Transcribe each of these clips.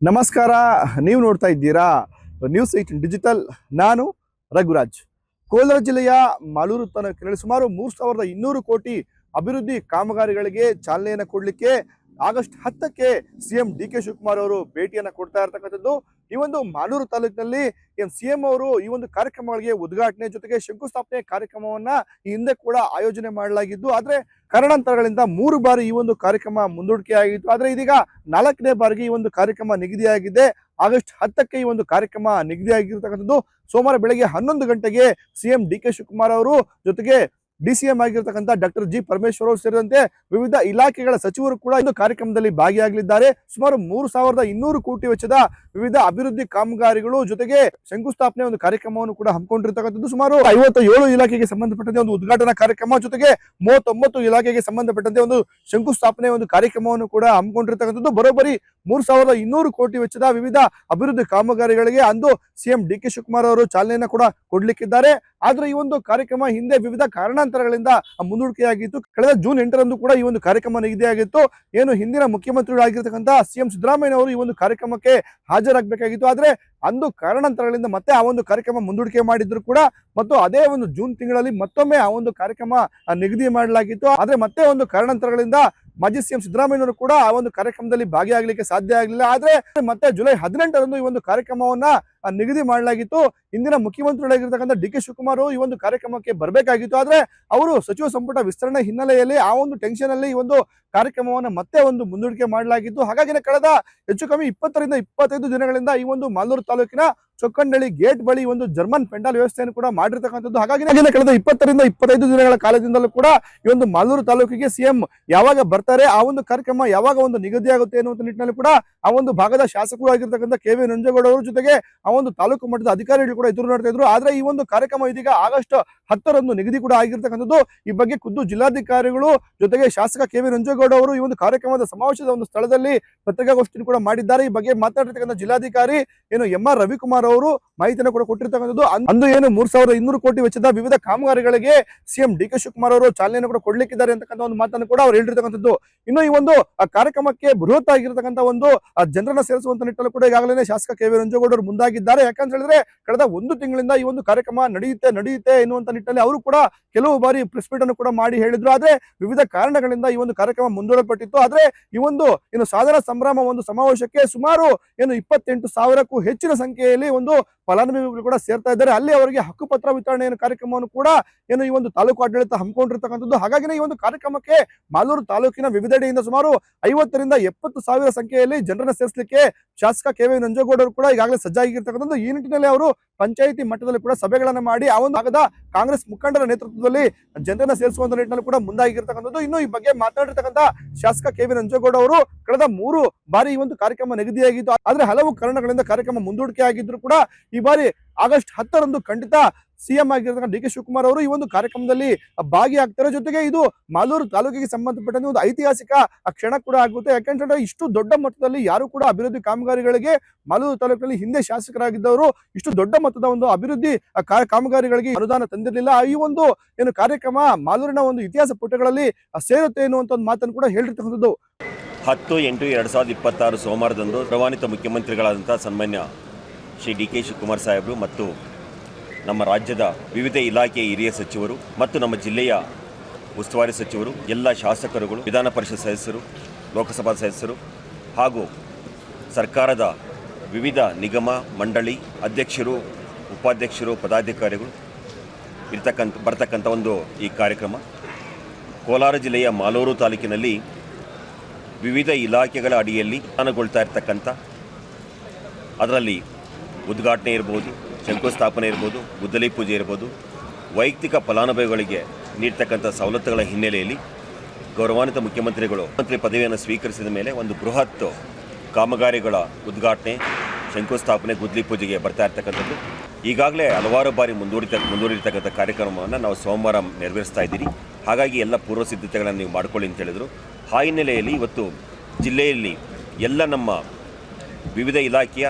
ನಮಸ್ಕಾರ. ನೀವು ನೋಡ್ತಾ ಇದ್ದೀರಾ ನ್ಯೂಸ್ 8 ಡಿಜಿಟಲ್. ನಾನು ರಘುರಾಜ್. ಕೋಲಾರ ಜಿಲ್ಲೆಯ ಮಾಲೂರು ತಾಲೂಕಿನಲ್ಲಿ ಸುಮಾರು 3200 ಕೋಟಿ ಅಭಿವೃದ್ಧಿ ಕಾಮಗಾರಿಗಳಿಗೆ ಚಾಲನೆಯನ್ನು ಕೊಡಲಿಕ್ಕೆ ಆಗಸ್ಟ್ 10ಕ್ಕೆ ಸಿಎಂ ಡಿ.ಕೆ. ಶಿವಕುಮಾರ್ ಅವರು ಭೇಟಿಯನ್ನು ಕೊಡ್ತಾ ಇರತಕ್ಕಂಥದ್ದು. ಈ ಒಂದು ಮಾಲೂರು ತಾಲೂಕಿನಲ್ಲಿ ಸಿಎಂ ಅವರು ಈ ಒಂದು ಕಾರ್ಯಕ್ರಮಗಳಿಗೆ ಉದ್ಘಾಟನೆ ಜೊತೆಗೆ ಶಂಕುಸ್ಥಾಪನೆ ಕಾರ್ಯಕ್ರಮವನ್ನ ಈ ಹಿಂದೆ ಕೂಡ ಆಯೋಜನೆ ಮಾಡಲಾಗಿದ್ದು, ಆದ್ರೆ ಕಾರಣಾಂತರಗಳಿಂದ 3 ಬಾರಿ ಈ ಒಂದು ಕಾರ್ಯಕ್ರಮ ಮುಂದೂಡಿಕೆ ಆಗಿತ್ತು. ಆದ್ರೆ ಇದೀಗ 4ನೇ ಬಾರಿಗೆ ಈ ಒಂದು ಕಾರ್ಯಕ್ರಮ ನಿಗದಿಯಾಗಿದೆ. ಆಗಸ್ಟ್ 10ಕ್ಕೆ ಈ ಒಂದು ಕಾರ್ಯಕ್ರಮ ನಿಗದಿಯಾಗಿರ್ತಕ್ಕಂಥದ್ದು. ಸೋಮವಾರ ಬೆಳಗ್ಗೆ 11 ಗಂಟೆಗೆ ಸಿಎಂ ಡಿ.ಕೆ. ಶಿವಕುಮಾರ್ ಅವರು ಜೊತೆಗೆ ಡಿಸಿಎಂ ಆಗಿರ್ತಕ್ಕಂಥ ಡಾಕ್ಟರ್ ಜಿ ಪರಮೇಶ್ವರ್ ಅವರು ಸೇರಿದಂತೆ ವಿವಿಧ ಇಲಾಖೆಗಳ ಸಚಿವರು ಕೂಡ ಒಂದು ಕಾರ್ಯಕ್ರಮದಲ್ಲಿ ಭಾಗಿಯಾಗಲಿದ್ದಾರೆ. ಸುಮಾರು 3200 ಕೋಟಿ ವೆಚ್ಚದ ವಿವಿಧ ಅಭಿವೃದ್ಧಿ ಕಾಮಗಾರಿಗಳು ಜೊತೆಗೆ ಶಂಕುಸ್ಥಾಪನೆ ಒಂದು ಕಾರ್ಯಕ್ರಮವನ್ನು ಕೂಡ ಹಮ್ಮಿಕೊಂಡಿರ್ತಕ್ಕಂಥದ್ದು. ಸುಮಾರು 57 ಇಲಾಖೆಗೆ ಸಂಬಂಧಪಟ್ಟಂತೆ ಒಂದು ಉದ್ಘಾಟನಾ ಕಾರ್ಯಕ್ರಮ ಜೊತೆಗೆ 39 ಇಲಾಖೆಗೆ ಸಂಬಂಧಪಟ್ಟಂತೆ ಒಂದು ಶಂಕುಸ್ಥಾಪನೆ ಒಂದು ಕಾರ್ಯಕ್ರಮವನ್ನು ಕೂಡ ಹಮ್ಮಿಕೊಂಡಿರ್ತಕ್ಕಂಥದ್ದು. ಬರೋಬ್ಬರಿ 3200 ಕೋಟಿ ವೆಚ್ಚದ ವಿವಿಧ ಅಭಿವೃದ್ಧಿ ಕಾಮಗಾರಿಗಳಿಗೆ ಅಂದು ಸಿಎಂ ಡಿ.ಕೆ. ಶಿವಕುಮಾರ್ ಅವರು ಚಾಲನೆಯನ್ನು ಕೂಡ ಕೊಡ್ಲಿಕ್ಕಿದ್ದಾರೆ. ಆದ್ರೆ ಈ ಒಂದು ಕಾರ್ಯಕ್ರಮ ಹಿಂದೆ ವಿವಿಧ ಕಾರಣಾಂತರಗಳಿಂದ ಮುಂದೂಡಿಕೆಯಾಗಿತ್ತು. ಕಳೆದ ಜೂನ್ 8ರಂದು ಕೂಡ ಈ ಒಂದು ಕಾರ್ಯಕ್ರಮ ನಿಗದಿಯಾಗಿತ್ತು. ಏನು ಹಿಂದಿನ ಮುಖ್ಯಮಂತ್ರಿಗಳಾಗಿರ್ತಕ್ಕಂಥ ಸಿಎಂ ಸಿದ್ದರಾಮಯ್ಯ ಅವರು ಈ ಒಂದು ಕಾರ್ಯಕ್ರಮಕ್ಕೆ ಹಾಜರಾಗಬೇಕಾಗಿತ್ತು. ಆದ್ರೆ ಅಂದು ಕಾರಣಾಂತರಗಳಿಂದ ಮತ್ತೆ ಆ ಒಂದು ಕಾರ್ಯಕ್ರಮ ಮುಂದೂಡಿಕೆ ಮಾಡಿದ್ರು ಕೂಡ ಮತ್ತು ಅದೇ ಒಂದು ಜೂನ್ ತಿಂಗಳಲ್ಲಿ ಮತ್ತೊಮ್ಮೆ ಆ ಒಂದು ಕಾರ್ಯಕ್ರಮ ನಿಗದಿ ಮಾಡಲಾಗಿತ್ತು. ಆದ್ರೆ ಮತ್ತೆ ಒಂದು ಕಾರಣಾಂತರಗಳಿಂದ ಮಾಜಿ ಸಿಎಂ ಸಿದ್ದರಾಮಯ್ಯವರು ಕೂಡ ಆ ಒಂದು ಕಾರ್ಯಕ್ರಮದಲ್ಲಿ ಭಾಗಿಯಾಗಲಿಕ್ಕೆ ಸಾಧ್ಯ ಆಗಲಿಲ್ಲ. ಆದ್ರೆ ಮತ್ತೆ ಜುಲೈ 18ರಂದು ಈ ಒಂದು ಕಾರ್ಯಕ್ರಮವನ್ನ ನಿಗದಿ ಮಾಡಲಾಗಿತ್ತು. ಇಂದಿನ ಮುಖ್ಯಮಂತ್ರಿಗಳಾಗಿರ್ತಕ್ಕಂಥ ಡಿ.ಕೆ. ಶಿವಕುಮಾರ್ ಈ ಒಂದು ಕಾರ್ಯಕ್ರಮಕ್ಕೆ ಬರಬೇಕಾಗಿತ್ತು. ಆದ್ರೆ ಅವರು ಸಚಿವ ಸಂಪುಟ ವಿಸ್ತರಣೆ ಹಿನ್ನೆಲೆಯಲ್ಲಿ ಆ ಒಂದು ಟೆನ್ಷನ್ ಅಲ್ಲಿ ಈ ಒಂದು ಕಾರ್ಯಕ್ರಮವನ್ನು ಮತ್ತೆ ಒಂದು ಮುಂದೂಡಿಕೆ ಮಾಡಲಾಗಿತ್ತು. ಹಾಗಾಗಿ ಕಳೆದ ಹೆಚ್ಚು ಕಮ್ಮಿ 20 ರಿಂದ 25 ದಿನಗಳಿಂದ ಈ ಒಂದು ಮಾಲೂರು ತಾಲೂಕಿನ ಚೊಕ್ಕಂಡಳ್ಳಿ ಗೇಟ್ ಬಳಿ ಒಂದು ಜರ್ಮನ್ ಪೆಂಡಾಲ್ ವ್ಯವಸ್ಥೆಯನ್ನು ಕೂಡ ಮಾಡಿರ್ತಕ್ಕಂಥದ್ದು. ಹಾಗಾಗಿ ಕಳೆದ 20 ರಿಂದ 25 ದಿನಗಳ ಕಾಲದಿಂದಲೂ ಕೂಡ ಈ ಒಂದು ಮಾಲೂರು ತಾಲೂಕಿಗೆ ಸಿಎಂ ಯಾವಾಗ ಬರ್ತಾರೆ, ಆ ಒಂದು ಕಾರ್ಯಕ್ರಮ ಯಾವಾಗ ಒಂದು ನಿಗದಿಯಾಗುತ್ತೆ ಎನ್ನುವಂತ ನಿಟ್ಟಿನಲ್ಲಿ ಕೂಡ ಆ ಒಂದು ಭಾಗದ ಶಾಸಕರು ಆಗಿರ್ತಕ್ಕಂಥ ಕೆ.ವಿ. ನಂಜೇಗೌಡ ಅವರು ಜೊತೆಗೆ ಆ ಒಂದು ತಾಲೂಕು ಮಟ್ಟದ ಅಧಿಕಾರಿಗಳು ಕೂಡ ಎದುರು ನೋಡ್ತಾ ಇದ್ರು. ಆದ್ರೆ ಈ ಒಂದು ಕಾರ್ಯಕ್ರಮ ಇದೀಗ ಆಗಸ್ಟ್ 10ರಂದು ನಿಗದಿ ಕೂಡ ಆಗಿರ್ತಕ್ಕಂಥದ್ದು. ಈ ಬಗ್ಗೆ ಖುದ್ದು ಜಿಲ್ಲಾಧಿಕಾರಿಗಳು ಜೊತೆಗೆ ಶಾಸಕ ಕೆ.ವಿ. ನಂಜೇಗೌಡ ಅವರು ಈ ಒಂದು ಕಾರ್ಯಕ್ರಮದ ಸಮಾವೇಶದ ಒಂದು ಸ್ಥಳದಲ್ಲಿ ಪತ್ರಿಕಾಗೋಷ್ಠಿ ಕೂಡ ಮಾಡಿದ್ದಾರೆ. ಈ ಬಗ್ಗೆ ಮಾತಾಡಿರ್ತಕ್ಕಂಥ ಜಿಲ್ಲಾಧಿಕಾರಿ ಎಂ.ಆರ್. ರವಿಕುಮಾರ್ ಅವರು ಮಾಹಿತಿಯನ್ನು ಕೂಡ ಕೊಟ್ಟಿರ್ತಕ್ಕಂಥದ್ದು. ಅಂದು 3200 ಕೋಟಿ ವೆಚ್ಚದ ವಿವಿಧ ಕಾಮಗಾರಿಗಳಿಗೆ ಸಿಎಂ ಡಿ.ಕೆ. ಶಿವಕುಮಾರ್ ಅವರು ಚಾಲನೆಯನ್ನು ಕೂಡ ಕೊಡ್ಲಿಕ್ಕಿದ್ದಾರೆ ಅಂತಕ್ಕಂಥ ಒಂದು ಮಾತನ್ನು ಕೂಡ ಅವರು ಹೇಳಿರ್ತಕ್ಕಂಥದ್ದು. ಇನ್ನು ಈ ಒಂದು ಕಾರ್ಯಕ್ರಮಕ್ಕೆ ಬೃಹತ್ ಆಗಿರ್ತಕ್ಕಂಥ ಒಂದು ಜನರನ್ನ ಸೇರಿಸುವಂತ ನಿಟ್ಟಲ್ಲಿ ಕೂಡ ಈಗಾಗಲೇ ಶಾಸಕ ಕೆ.ವಿ. ನಂಜೇಗೌಡ ಅವರು ಮುಂದಾಗಿದ್ದಾರೆ. ಯಾಕಂತ ಹೇಳಿದ್ರೆ ಕಳೆದ 1 ತಿಂಗಳಿಂದ ಈ ಒಂದು ಕಾರ್ಯಕ್ರಮ ನಡೆಯುತ್ತೆ ಎನ್ನುವಂತ ನಿಟ್ಟಲ್ಲಿ ಅವರು ಕೂಡ ಕೆಲವು ಬಾರಿ ಪ್ರೆಸ್ ಮೀಟ್ ಅನ್ನು ಕೂಡ ಮಾಡಿ ಹೇಳಿದ್ರು. ಆದ್ರೆ ವಿವಿಧ ಕಾರಣಗಳಿಂದ ಈ ಒಂದು ಕಾರ್ಯಕ್ರಮ ಮುಂದೂಡಲ್ಪಟ್ಟಿತ್ತು. ಆದ್ರೆ ಈ ಒಂದು ಸಾಧನ ಸಂಭ್ರಮ ಒಂದು ಸಮಾವೇಶಕ್ಕೆ ಸುಮಾರು 28,000ಕ್ಕೂ ಹೆಚ್ಚಿನ ಸಂಖ್ಯೆಯಲ್ಲಿ ಒಂದು ಫಲಾನುಭವಿಗಳು ಕೂಡ ಸೇರ್ತಾ ಇದ್ದಾರೆ. ಅಲ್ಲಿ ಅವರಿಗೆ ಹಕ್ಕುಪತ್ರ ವಿತರಣೆ ಕಾರ್ಯಕ್ರಮವನ್ನು ಕೂಡ ಈ ಒಂದು ತಾಲೂಕು ಆಡಳಿತ ಹಮ್ಮಿಕೊಂಡಿರ್ತಕ್ಕಂಥದ್ದು. ಹಾಗಾಗಿ ಈ ಒಂದು ಕಾರ್ಯಕ್ರಮಕ್ಕೆ ಮಾಲೂರು ತಾಲೂಕಿನ ವಿವಿಧೆಡೆಯಿಂದ ಸುಮಾರು 50 ರಿಂದ 70,000 ಸಂಖ್ಯೆಯಲ್ಲಿ ಜನರನ್ನ ಸೇರಿಸಲಿಕ್ಕೆ ಶಾಸಕ ಕೆ.ವಿ. ನಂಜೇಗೌಡ ಅವರು ಕೂಡ ಈಗಾಗಲೇ ಸಜ್ಜಾಗಿರ್ತಕ್ಕಂಥದ್ದು. ಈ ನಿಟ್ಟಿನಲ್ಲಿ ಅವರು ಪಂಚಾಯಿತಿ ಮಟ್ಟದಲ್ಲಿ ಕೂಡ ಸಭೆಗಳನ್ನ ಮಾಡಿ ಆ ಒಂದು ಭಾಗದ ಕಾಂಗ್ರೆಸ್ ಮುಖಂಡರ ನೇತೃತ್ವದಲ್ಲಿ ಜನರನ್ನ ಸೇರಿಸುವಂತ ನಿಟ್ಟಿನಲ್ಲಿ ಕೂಡ ಮುಂದಾಗಿರ್ತಕ್ಕಂಥದ್ದು. ಇನ್ನು ಈ ಬಗ್ಗೆ ಮಾತನಾಡಿರ್ತಕ್ಕಂಥ ಶಾಸಕ ಕೆ.ವಿ. ನಂಜೇಗೌಡ ಅವರು ಕಳೆದ 3 ಬಾರಿ ಈ ಒಂದು ಕಾರ್ಯಕ್ರಮ ನಿಗದಿಯಾಗಿತ್ತು. ಆದ್ರೆ ಹಲವು ಕಾರಣಗಳಿಂದ ಕಾರ್ಯಕ್ರಮ ಮುಂದೂಡಿಕೆ ಆಗಿದ್ರು ಕೂಡ ಈ ಬಾರಿ ಆಗಸ್ಟ್ 10ರಂದು ಖಂಡಿತ ಸಿಎಂ ಆಗಿರ್ತಕ್ಕಂಥ ಡಿ.ಕೆ. ಶಿವಕುಮಾರ್ ಅವರು ಈ ಒಂದು ಕಾರ್ಯಕ್ರಮದಲ್ಲಿ ಭಾಗಿಯಾಗ್ತಾರೆ. ಜೊತೆಗೆ ಇದು ಮಾಲೂರು ತಾಲೂಕಿಗೆ ಸಂಬಂಧಪಟ್ಟಂತೆ ಒಂದು ಐತಿಹಾಸಿಕ ಕ್ಷಣ ಕೂಡ ಆಗುತ್ತೆ. ಯಾಕಂದ್ರೆ ಇಷ್ಟು ದೊಡ್ಡ ಮಟ್ಟದಲ್ಲಿ ಯಾರು ಕೂಡ ಅಭಿವೃದ್ಧಿ ಕಾಮಗಾರಿಗಳಿಗೆ ಮಾಲೂರು ತಾಲೂಕಿನಲ್ಲಿ ಹಿಂದೆ ಶಾಸಕರಾಗಿದ್ದವರು ಇಷ್ಟು ದೊಡ್ಡ ಮೊತ್ತದ ಒಂದು ಅಭಿವೃದ್ಧಿ ಕಾಮಗಾರಿಗಳಿಗೆ ಅನುದಾನ ತಂದಿರಲಿಲ್ಲ. ಈ ಒಂದು ಕಾರ್ಯಕ್ರಮ ಮಾಲೂರಿನ ಒಂದು ಇತಿಹಾಸ ಪುಟಗಳಲ್ಲಿ ಸೇರುತ್ತೆ ಎನ್ನುವಂತ ಒಂದು ಮಾತನ್ನು ಕೂಡ ಹೇಳಿರ್ತಕ್ಕಂಥದ್ದು. 10/8/2026 ಸೋಮವಾರದಂದು ಪ್ರವಾನಿತ ಮುಖ್ಯಮಂತ್ರಿಗಳಾದಂಥ ಸನ್ಮಾನ್ಯ ಶ್ರೀ ಡಿ.ಕೆ. ಶಿವಕುಮಾರ್ ಸಾಹೇಬರು ಮತ್ತು ನಮ್ಮ ರಾಜ್ಯದ ವಿವಿಧ ಇಲಾಖೆಯ ಹಿರಿಯ ಸಚಿವರು ಮತ್ತು ನಮ್ಮ ಜಿಲ್ಲೆಯ ಉಸ್ತುವಾರಿ ಸಚಿವರು, ಎಲ್ಲ ಶಾಸಕರುಗಳು, ವಿಧಾನ ಪರಿಷತ್ ಸದಸ್ಯರು, ಲೋಕಸಭಾ ಸದಸ್ಯರು ಹಾಗೂ ಸರ್ಕಾರದ ವಿವಿಧ ನಿಗಮ ಮಂಡಳಿ ಅಧ್ಯಕ್ಷರು, ಉಪಾಧ್ಯಕ್ಷರು, ಪದಾಧಿಕಾರಿಗಳು ಬರ್ತಕ್ಕಂಥ ಒಂದು ಈ ಕಾರ್ಯಕ್ರಮ ಕೋಲಾರ ಜಿಲ್ಲೆಯ ಮಾಲೂರು ತಾಲೂಕಿನಲ್ಲಿ ವಿವಿಧ ಇಲಾಖೆಗಳ ಅಡಿಯಲ್ಲಿ ಅನುಗೊಳ್ತಾ ಇರ್ತಕ್ಕಂಥ, ಅದರಲ್ಲಿ ಉದ್ಘಾಟನೆ ಇರ್ಬೋದು, ಶಂಕುಸ್ಥಾಪನೆ ಇರ್ಬೋದು, ಗುದ್ದಲಿ ಪೂಜೆ ಇರ್ಬೋದು, ವೈಯಕ್ತಿಕ ಫಲಾನುಭವಿಗಳಿಗೆ ನೀಡ್ತಕ್ಕಂಥ ಸವಲತ್ತುಗಳ ಹಿನ್ನೆಲೆಯಲ್ಲಿ ಗೌರವಾನ್ವಿತ ಮುಖ್ಯಮಂತ್ರಿಗಳು ಮಂತ್ರಿ ಪದವಿಯನ್ನು ಸ್ವೀಕರಿಸಿದ ಮೇಲೆ ಒಂದು ಬೃಹತ್ ಕಾಮಗಾರಿಗಳ ಉದ್ಘಾಟನೆ, ಶಂಕುಸ್ಥಾಪನೆ, ಗುದ್ದಲಿ ಪೂಜೆಗೆ ಬರ್ತಾ ಇರ್ತಕ್ಕಂಥದ್ದು. ಈಗಾಗಲೇ ಹಲವಾರು ಬಾರಿ ಮುಂದೂಡಿರ್ತಕ್ಕಂಥ ಕಾರ್ಯಕ್ರಮವನ್ನು ನಾವು ಸೋಮವಾರ ನೆರವೇರಿಸ್ತಾ ಇದ್ದೀರಿ. ಹಾಗಾಗಿ ಎಲ್ಲ ಪೂರ್ವ ಸಿದ್ಧತೆಗಳನ್ನು ನೀವು ಮಾಡ್ಕೊಳ್ಳಿ ಅಂತ ಹೇಳಿದರು. ಆ ಹಿನ್ನೆಲೆಯಲ್ಲಿ ಇವತ್ತು ಜಿಲ್ಲೆಯಲ್ಲಿ ಎಲ್ಲ ನಮ್ಮ ವಿವಿಧ ಇಲಾಖೆಯ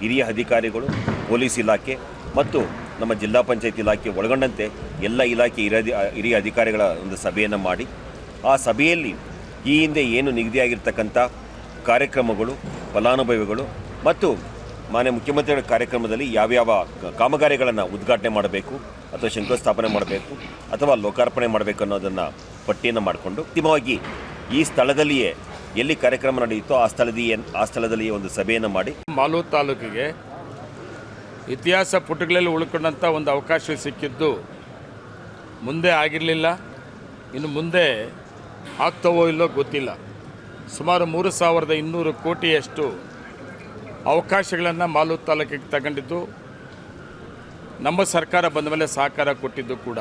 ಹಿರಿಯ ಅಧಿಕಾರಿಗಳು, ಪೊಲೀಸ್ ಇಲಾಖೆ ಮತ್ತು ನಮ್ಮ ಜಿಲ್ಲಾ ಪಂಚಾಯತ್ ಇಲಾಖೆ ಒಳಗೊಂಡಂತೆ ಎಲ್ಲ ಇಲಾಖೆ ಹಿರಿಯ ಅಧಿಕಾರಿಗಳ ಒಂದು ಸಭೆಯನ್ನು ಮಾಡಿ ಆ ಸಭೆಯಲ್ಲಿ ಈ ಹಿಂದೆ ಏನು ನಿಗದಿಯಾಗಿರ್ತಕ್ಕಂಥ ಕಾರ್ಯಕ್ರಮಗಳು, ಫಲಾನುಭವಿಗಳು ಮತ್ತು ಮಾನ್ಯ ಮುಖ್ಯಮಂತ್ರಿಗಳ ಕಾರ್ಯಕ್ರಮದಲ್ಲಿ ಯಾವ್ಯಾವ ಕಾಮಗಾರಿಗಳನ್ನು ಉದ್ಘಾಟನೆ ಮಾಡಬೇಕು ಅಥವಾ ಶಂಕುಸ್ಥಾಪನೆ ಮಾಡಬೇಕು ಅಥವಾ ಲೋಕಾರ್ಪಣೆ ಮಾಡಬೇಕು ಅನ್ನೋದನ್ನು ಪಟ್ಟಿಯನ್ನು ಮಾಡಿಕೊಂಡು ಅಂತಿಮವಾಗಿ ಈ ಸ್ಥಳದಲ್ಲಿಯೇ ಎಲ್ಲಿ ಕಾರ್ಯಕ್ರಮ ನಡೆಯುತ್ತೋ ಆ ಸ್ಥಳದಲ್ಲಿಯೇ ಒಂದು ಸಭೆಯನ್ನು ಮಾಡಿ ಮಾಲೂರು ತಾಲೂಕಿಗೆ ಇತಿಹಾಸ ಪುಟಗಳಲ್ಲಿ ಉಳ್ಕೊಂಡಂಥ ಒಂದು ಅವಕಾಶ ಸಿಕ್ಕಿದ್ದು ಮುಂದೆ ಆಗಿರಲಿಲ್ಲ, ಇನ್ನು ಮುಂದೆ ಆಗ್ತವೋ ಇಲ್ಲೋ ಗೊತ್ತಿಲ್ಲ. ಸುಮಾರು 3200 ಕೋಟಿಯಷ್ಟು ಅವಕಾಶಗಳನ್ನು ಮಾಲೂರು ತಾಲೂಕಿಗೆ ತಗೊಂಡಿದ್ದು ನಮ್ಮ ಸರ್ಕಾರ ಬಂದ ಮೇಲೆ ಸಹಕಾರ ಕೊಟ್ಟಿದ್ದು ಕೂಡ.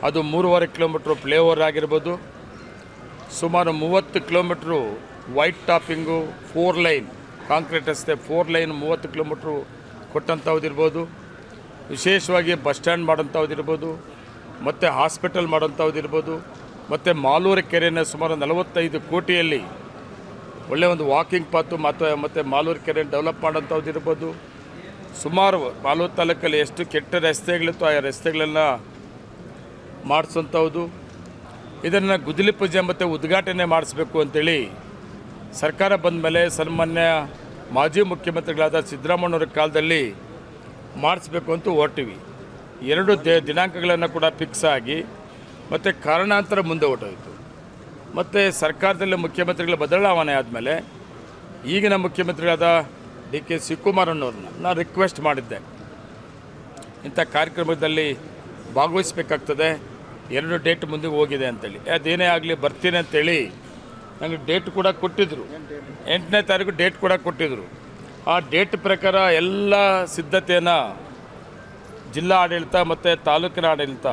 ಅದು 3.5 ಕಿಲೋಮೀಟ್ರು ಫ್ಲೈಓವರ್ ಆಗಿರ್ಬೋದು, ಸುಮಾರು 30 kilometre white topping, 4 line concrete ರಸ್ತೆ 4 ಲೈನ್ 30 ಕಿಲೋಮೀಟ್ರು ಕೊಟ್ಟಂಥವ್ದಿರ್ಬೋದು, ವಿಶೇಷವಾಗಿ ಬಸ್ ಸ್ಟ್ಯಾಂಡ್ ಮಾಡೋಂಥವ್ದಿರ್ಬೋದು, ಮತ್ತು ಹಾಸ್ಪಿಟಲ್ ಮಾಡೋಂಥವ್ದಿರ್ಬೋದು, ಮತ್ತು ಮಾಲೂರು ಕೆರೆಯನ್ನು ಸುಮಾರು 45 ಕೋಟಿಯಲ್ಲಿ ಒಳ್ಳೆಯ ಒಂದು ವಾಕಿಂಗ್ ಪಾತು ಮತ್ತು ಮಾಲೂರು ಕೆರೆ ಡೆವಲಪ್ ಮಾಡೋಂಥವ್ದಿರ್ಬೋದು. ಸುಮಾರು ಮಾಲೂರು ತಾಲೂಕಲ್ಲಿ ಎಷ್ಟು ಕೆಟ್ಟ ರಸ್ತೆಗಳಿತ್ತು ಆ ರಸ್ತೆಗಳೆಲ್ಲ ಮಾಡಿಸೋಂಥದ್ದು. ಇದನ್ನು ಗುದ್ದಲಿ ಪೂಜೆ ಮತ್ತು ಉದ್ಘಾಟನೆ ಮಾಡಿಸ್ಬೇಕು ಅಂತೇಳಿ ಸರ್ಕಾರ ಬಂದ ಮೇಲೆ ಸನ್ಮಾನ್ಯ ಮಾಜಿ ಮುಖ್ಯಮಂತ್ರಿಗಳಾದ ಸಿದ್ದರಾಮಯ್ಯವ್ರ ಕಾಲದಲ್ಲಿ ಮಾಡಿಸ್ಬೇಕು ಅಂತ ಹೊರಟಿವಿ. 2 ದಿನಾಂಕಗಳನ್ನು ಕೂಡ ಫಿಕ್ಸ್ ಆಗಿ ಮತ್ತು ಕಾರಣಾಂತರ ಮುಂದೆ ಹೊರಟೋಯಿತು. ಮತ್ತು ಸರ್ಕಾರದಲ್ಲಿ ಮುಖ್ಯಮಂತ್ರಿಗಳ ಬದಲಾವಣೆ ಆದಮೇಲೆ ಈಗಿನ ಮುಖ್ಯಮಂತ್ರಿಗಳಾದ DK ಶಿವಕುಮಾರಣ್ಣವ್ರನ್ನ ನಾನು ರಿಕ್ವೆಸ್ಟ್ ಮಾಡಿದ್ದೆ, ಇಂಥ ಕಾರ್ಯಕ್ರಮದಲ್ಲಿ ಭಾಗವಹಿಸಬೇಕಾಗ್ತದೆ, 2 ಡೇಟ್ ಮುಂದೆ ಹೋಗಿದೆ ಅಂತೇಳಿ. ಅದೇನೇ ಆಗಲಿ ಬರ್ತೀನಿ ಅಂತೇಳಿ ನನಗೆ ಡೇಟ್ ಕೂಡ ಕೊಟ್ಟಿದ್ದರು. 8ನೇ ತಾರೀಕು ಡೇಟ್ ಕೂಡ ಕೊಟ್ಟಿದ್ದರು. ಆ ಡೇಟ್ ಪ್ರಕಾರ ಎಲ್ಲ ಸಿದ್ಧತೆಯನ್ನು ಜಿಲ್ಲಾ ಆಡಳಿತ ಮತ್ತು ತಾಲೂಕಿನ ಆಡಳಿತ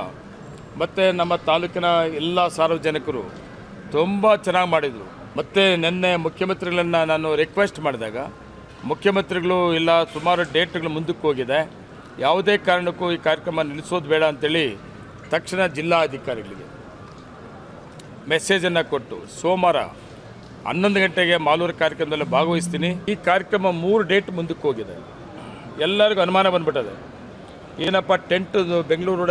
ಮತ್ತು ನಮ್ಮ ತಾಲೂಕಿನ ಎಲ್ಲ ಸಾರ್ವಜನಿಕರು ತುಂಬ ಚೆನ್ನಾಗಿ ಮಾಡಿದರು. ಮತ್ತು ನಿನ್ನೆ ಮುಖ್ಯಮಂತ್ರಿಗಳನ್ನು ನಾನು ರಿಕ್ವೆಸ್ಟ್ ಮಾಡಿದಾಗ ಮುಖ್ಯಮಂತ್ರಿಗಳು ಇಲ್ಲ ಸುಮಾರು ಡೇಟ್ಗಳು ಮುಂದಕ್ಕೆ ಹೋಗಿದೆ, ಯಾವುದೇ ಕಾರಣಕ್ಕೂ ಈ ಕಾರ್ಯಕ್ರಮ ನಿಲ್ಲಿಸೋದು ಬೇಡ ಅಂತೇಳಿ ತಕ್ಷಣ ಜಿಲ್ಲಾ ಅಧಿಕಾರಿಗಳಿಗೆ ಮೆಸೇಜನ್ನು ಕೊಟ್ಟು ಸೋಮವಾರ 11 ಗಂಟೆಗೆ ಮಾಲೂರು ಕಾರ್ಯಕ್ರಮದಲ್ಲಿ ಭಾಗವಹಿಸ್ತೀನಿ. ಈ ಕಾರ್ಯಕ್ರಮ 3 ಡೇಟ್ ಮುಂದಕ್ಕೆ ಹೋಗಿದೆ. ಎಲ್ಲರಿಗೂ ಅನುಮಾನ ಬಂದ್ಬಿಟ್ಟದೆ, ಏನಪ್ಪ ಟೆಂಟ್ ಬೆಂಗಳೂರು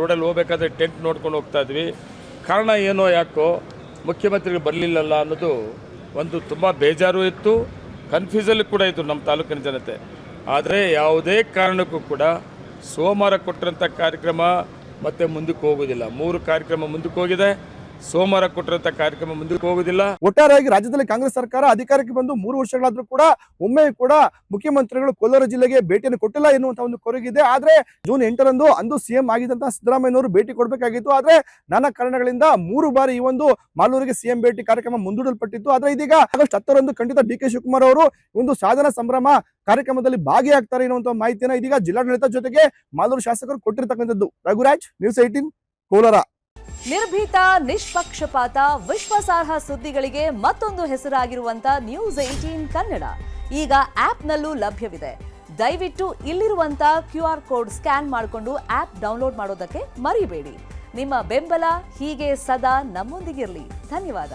ರೋಡಲ್ಲಿ ಹೋಗ್ಬೇಕಾದ್ರೆ ಟೆಂಟ್ ನೋಡ್ಕೊಂಡು ಹೋಗ್ತಾ ಇದ್ವಿ, ಕಾರಣ ಏನೋ ಯಾಕೋ ಮುಖ್ಯಮಂತ್ರಿಗಳು ಬರಲಿಲ್ಲಲ್ಲ ಅನ್ನೋದು ಒಂದು ತುಂಬ ಬೇಜಾರು ಇತ್ತು, ಕನ್ಫ್ಯೂಸಲ್ಲಿ ಕೂಡ ಇತ್ತು ನಮ್ಮ ತಾಲೂಕಿನ ಜನತೆ. ಆದರೆ ಯಾವುದೇ ಕಾರಣಕ್ಕೂ ಕೂಡ ಸೋಮವಾರ ಕೊಟ್ಟಿರೋಂಥ ಕಾರ್ಯಕ್ರಮ ಮತ್ತೆ ಮುಂದಕ್ಕೆ ಹೋಗೋದಿಲ್ಲ. 3 ಕಾರ್ಯಕ್ರಮ ಮುಂದಕ್ಕೆ ಹೋಗಿದೆ, ಸೋಮವಾರ ಕೊಟ್ಟಿರೋಂಥ ಕಾರ್ಯಕ್ರಮ ಮುಂದಕ್ಕೆ ಹೋಗೋದಿಲ್ಲ. ಒಟ್ಟಾರೆಯಾಗಿ ರಾಜ್ಯದಲ್ಲಿ ಕಾಂಗ್ರೆಸ್ ಸರ್ಕಾರ ಅಧಿಕಾರಕ್ಕೆ ಬಂದು 3 ವರ್ಷಗಳಾದ್ರೂ ಕೂಡ ಒಮ್ಮೆ ಕೂಡ ಮುಖ್ಯಮಂತ್ರಿಗಳು ಕೋಲಾರ ಜಿಲ್ಲೆಗೆ ಭೇಟಿಯನ್ನು ಕೊಟ್ಟಿಲ್ಲ ಎನ್ನುವಂತ ಒಂದು ಕೊರಗಿದೆ. ಆದ್ರೆ ಜೂನ್ 8ರಂದು ಅಂದು ಸಿಎಂ ಆಗಿದ್ದಂತಹ ಸಿದ್ದರಾಮಯ್ಯನವರು ಭೇಟಿ ಕೊಡಬೇಕಾಗಿತ್ತು. ಆದ್ರೆ ನಾನಾ ಕಾರಣಗಳಿಂದ 3 ಬಾರಿ ಈ ಒಂದು ಮಾಲೂರಿಗೆ ಸಿಎಂ ಭೇಟಿ ಕಾರ್ಯಕ್ರಮ ಮುಂದೂಡಲ್ಪಟ್ಟಿತ್ತು. ಆದ್ರೆ ಇದೀಗ ಆಗಸ್ಟ್ 10ರಂದು ಖಂಡಿತ DK ಶಿವಕುಮಾರ್ ಅವರು ಒಂದು ಸಾಧನಾ ಸಂಭ್ರಮ ಕಾರ್ಯಕ್ರಮದಲ್ಲಿ ಭಾಗಿಯಾಗ್ತಾರೆ ಎನ್ನುವಂತ ಮಾಹಿತಿಯನ್ನು ಇದೀಗ ಜಿಲ್ಲಾಡಳಿತ ಜೊತೆಗೆ ಮಾಲೂರು ಶಾಸಕರು ಕೊಟ್ಟಿರ್ತಕ್ಕಂಥದ್ದು. ರಘುರಾಜ್, ನ್ಯೂಸ್ 18 ಕೋಲಾರ. ನಿರ್ಭೀತ, ನಿಷ್ಪಕ್ಷಪಾತ, ವಿಶ್ವಾಸಾರ್ಹ ಸುದ್ದಿಗಳಿಗೆ ಮತ್ತೊಂದು ಹೆಸರಾಗಿರುವಂತ ನ್ಯೂಸ್ 18 ಕನ್ನಡ ಈಗ ಆಪ್ನಲ್ಲೂ ಲಭ್ಯವಿದೆ. ದಯವಿಟ್ಟು ಇಲ್ಲಿರುವಂತ QR ಕೋಡ್ ಸ್ಕ್ಯಾನ್ ಮಾಡಿಕೊಂಡು ಆಪ್ ಡೌನ್ಲೋಡ್ ಮಾಡೋದಕ್ಕೆ ಮರಿಬೇಡಿ. ನಿಮ್ಮ ಬೆಂಬಲ ಹೀಗೆ ಸದಾ ನಮ್ಮೊಂದಿಗಿರಲಿ. ಧನ್ಯವಾದ.